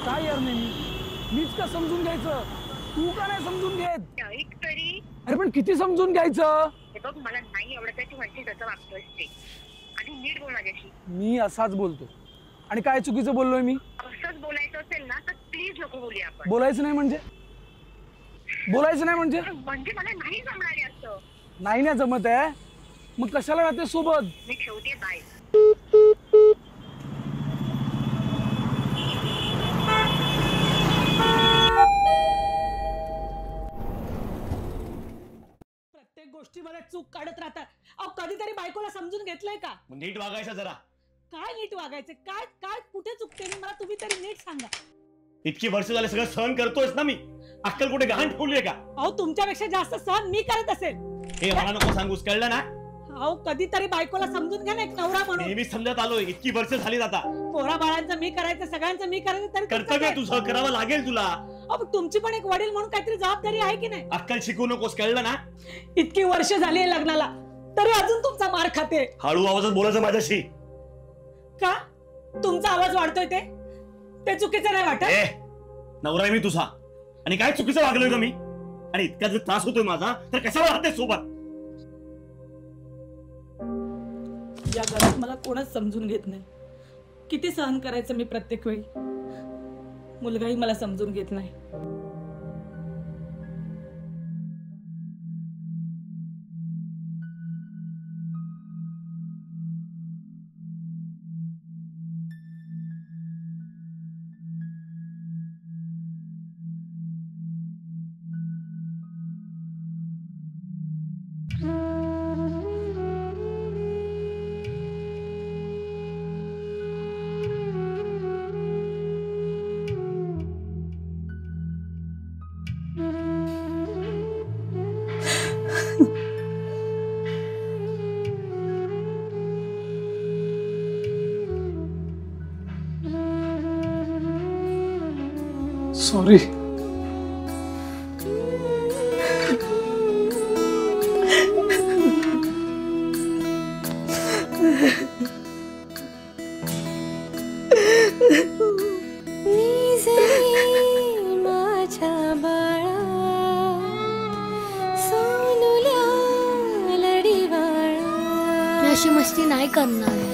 काय यार नेहमी मीच का समजून घ्यायचं, तू का नाही समजून घेत? ऐक तरी. अरे पण किती समजून घ्यायचं? हे बघ, मला नाही आवडत त्याची म्हणते जसं वागतोयस ते, आणि नीट बोल माझ्याशी. मी असाच बोलतो. आणि काय चुकीचं बोललोय मी? असंच बोलायचं असेल ना तर प्लीज नको बोलूया आपण. बोलायचं नाही म्हणजे? बोलायचं नाही म्हणजे? म्हणजे मला नाही जमणार आहे असं. नाही ना जमत आहे मग कशाला राहते सोबत? मी ठेवते, बाय. प्रत्येक गोष्टीमध्ये चूक काढत राहतात. अहो कधीतरी बायकोला समजून घेतलंय का? नीट वागायचं जरा. काय नीट वागायचं? काय काय कुठे चुकते मी? मला तुम्ही तरी नीट सांगा. इतकी वर्ष झाले सगळं सहन करतोयस ना मी. अक्कल कुठे गहाण ठेवलीये का? अहो तुमच्यापेक्षा जास्त सहन मी करत असेल. हे मला नको सांगूस, कळलं ना? अहो कधीतरी बायकोला समजून घ्या ना, एक नवरा म्हणून. नेहमी समजत आलोय, इतकी वर्ष झाली आता. पोरा बाळांचं मी करायचं, सगळ्यांचं मी करायचं, तरी कर्तव्य तुझं करावं लागेल तुला. अहो तुमची पण एक वडील म्हणून काहीतरी जबाबदारी आहे की नाही? अक्कल शिकू नकोस, कळलं ना? इतकी वर्ष झाली आहे लग्नाला, तरी अजून तुमचा मार खाते. हळू आवाजात बोलायचं माझ्याशी. का तुमचा आवाज वाढतोय ते चुकीचं नाही वाटत? नवरा आहे मी तुझा, आणि काय चुकीचं वागलोय का मी? आणि इतका जर त्रास होतोय माझा तर कशाला राहते सोबत? या घरात मला कोणच समजून घेत नाही. किती सहन करायचं मी प्रत्येक वेळी. मुलगाही मला समजून घेत नाही. सॉरी. माझ्या बाळा सोनुल्या लढी बाळा, मी अशी मस्ती नाही करणार.